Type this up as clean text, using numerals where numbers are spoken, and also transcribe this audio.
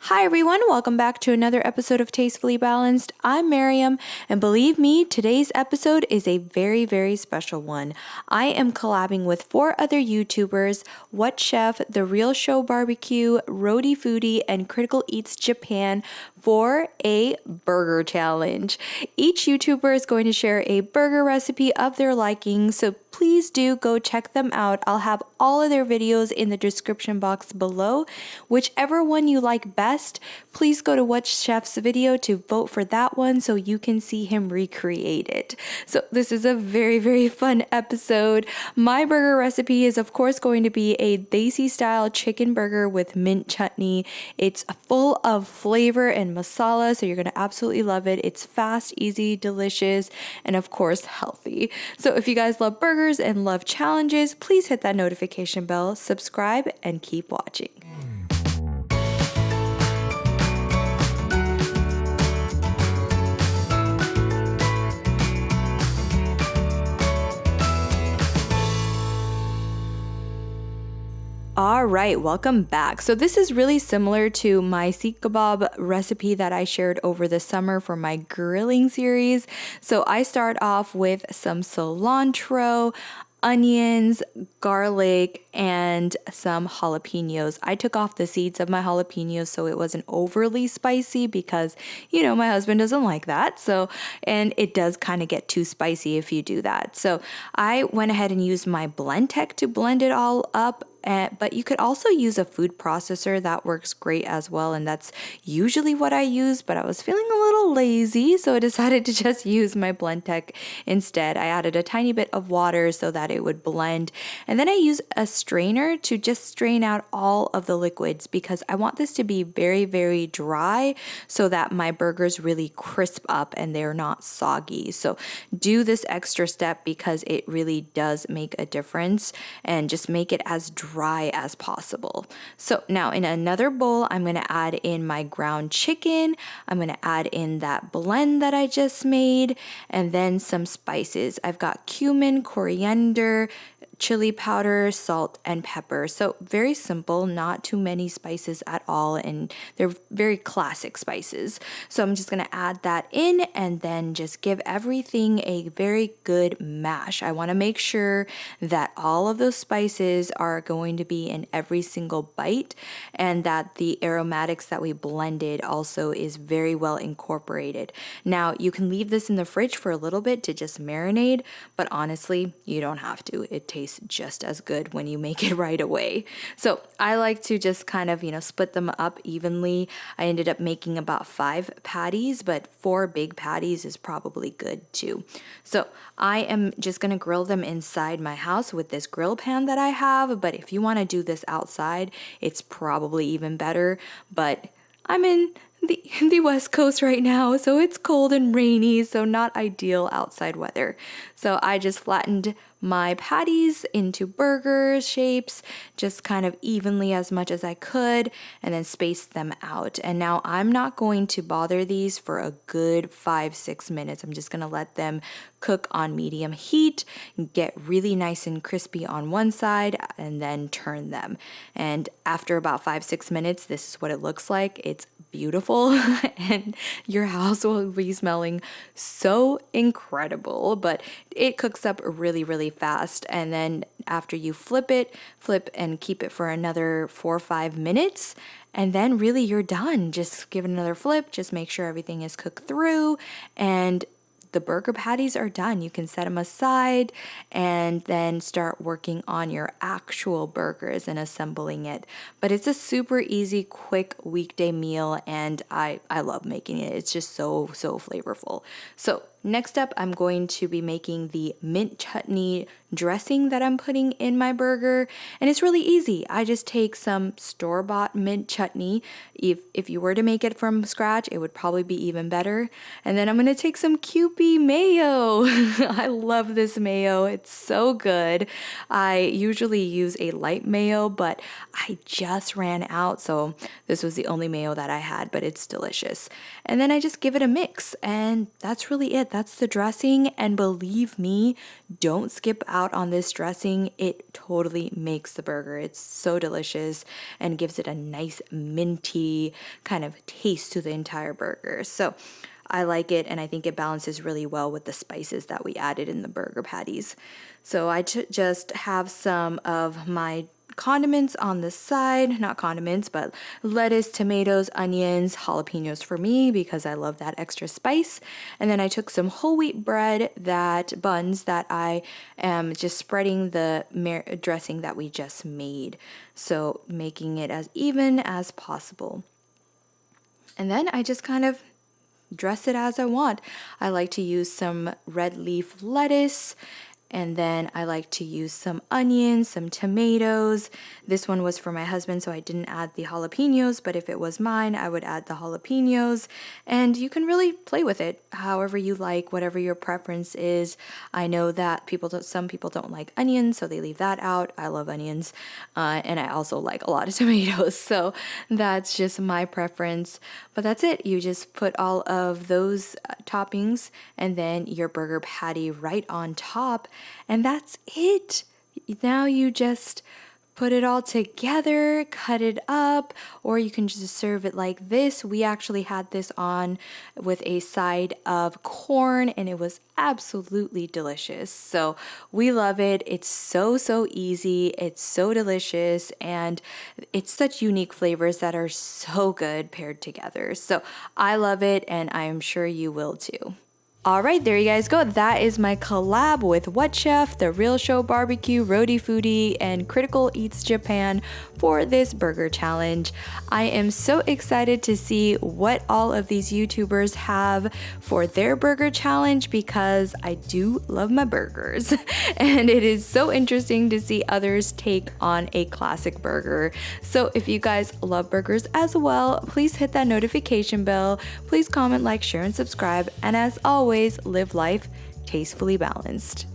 Hi everyone, welcome back to another episode of Tastefully Balanced. I'm Miriam, and believe me, today's episode is a very, very special one. I am collabing with 4 other YouTubers, WhatChef, The Real Show Barbecue, Rhody Foody, and Critical Eats Japan for a burger challenge. Each YouTuber is going to share a burger recipe of their liking, so please do go check them out. I'll have all of their videos in the description box below. Whichever one you like best, please go to WhatChef's video to vote for that one so you can see him recreate it. So this is a very, very fun episode. My burger recipe is of course going to be a Desi style chicken burger with mint chutney. It's full of flavor and masala, so you're going to absolutely love it. It's fast, easy, delicious, and of course healthy. So if you guys love burgers and love challenges, please hit that notification bell, subscribe, and keep watching. All right, welcome back. So this is really similar to my seekh kebab recipe that I shared over the summer for my grilling series. So I start off with some cilantro, onions, garlic, and some jalapenos. I took off the seeds of my jalapenos so it wasn't overly spicy because, my husband doesn't like that. So, and it does kind of get too spicy if you do that. So I went ahead and used my Blendtec to blend it all up. But you could also use a food processor. That works great as well, and that's usually what I use, but I was feeling a little lazy, so I decided to just use my Blendtec instead. I added a tiny bit of water so that it would blend, and then I use a strainer to just strain out all of the liquids because I want this to be very, very dry so that my burgers really crisp up and they're not soggy. So do this extra step because it really does make a difference, and just make it as dry as possible. So now in another bowl, I'm going to add in my ground chicken. I'm going to add in that blend that I just made, and then some spices. I've got cumin, coriander, chili powder, salt, and pepper. So very simple, not too many spices at all, and they're very classic spices. So I'm just going to add that in and then just give everything a very good mash. I want to make sure that all of those spices are going to be in every single bite and that the aromatics that we blended also is very well incorporated. Now you can leave this in the fridge for a little bit to just marinate, but honestly, you don't have to. It tastes just as good when you make it right away. So I like to just kind of, split them up evenly. I ended up making about 5 patties, but 4 big patties is probably good too. So I am just going to grill them inside my house with this grill pan that I have, but if you want to do this outside, it's probably even better. But I'm in the West Coast right now, so it's cold and rainy, so not ideal outside weather. So I just flattened my patties into burger shapes, just kind of evenly as much as I could, and then spaced them out. And now I'm not going to bother these for a good 5-6 minutes. I'm just going to let them cook on medium heat, get really nice and crispy on one side, and then turn them. And after about 5-6 minutes, this is what it looks like. It's beautiful and your house will be smelling so incredible, but it cooks up really, really fast. And then after you flip and keep it for another 4 or 5 minutes, and then really you're done. Just give it another flip, just make sure everything is cooked through, and the burger patties are done. You can set them aside and then start working on your actual burgers and assembling it. But it's a super easy, quick weekday meal, and I love making it. It's just so flavorful. So next up, I'm going to be making the mint chutney dressing that I'm putting in my burger, and it's really easy. I just take some store-bought mint chutney. If you were to make it from scratch, it would probably be even better. And then I'm going to take some Kewpie mayo. I love this mayo. It's so good. I usually use a light mayo, but I just ran out, so this was the only mayo that I had, but it's delicious. And then I just give it a mix, and that's really it. that's the dressing. And believe me, don't skip out on this dressing. It totally makes the burger. It's so delicious and gives it a nice minty kind of taste to the entire burger. So I like it, and I think it balances really well with the spices that we added in the burger patties. So I just have some of my condiments on the side, not condiments, but lettuce, tomatoes, onions, jalapenos for me because I love that extra spice. And then I took some whole wheat bread buns that I am just spreading the dressing that we just made. So making it as even as possible. And then I just kind of dress it as I want. I like to use some red leaf lettuce, and then I like to use some onions, some tomatoes. This one was for my husband, so I didn't add the jalapenos, but if it was mine, I would add the jalapenos. And you can really play with it however you like, whatever your preference is. I know that some people don't like onions, so they leave that out. I love onions, and I also like a lot of tomatoes, so that's just my preference. But that's it. You just put all of those toppings and then your burger patty right on top. And that's it. Now you just put it all together, cut it up, or you can just serve it like this. We actually had this on with a side of corn, and it was absolutely delicious. So we love it. It's so easy. It's so delicious, and it's such unique flavors that are so good paired together. So I love it, and I'm sure you will too. All right, there you guys go. That is my collab with WhatChef, The Real Show Barbecue, Rhody Foody, and Critical Eats Japan for this burger challenge. I am so excited to see what all of these YouTubers have for their burger challenge because I do love my burgers. And it is so interesting to see others take on a classic burger. So if you guys love burgers as well, please hit that notification bell. Please comment, like, share, and subscribe. And as always, live life tastefully balanced.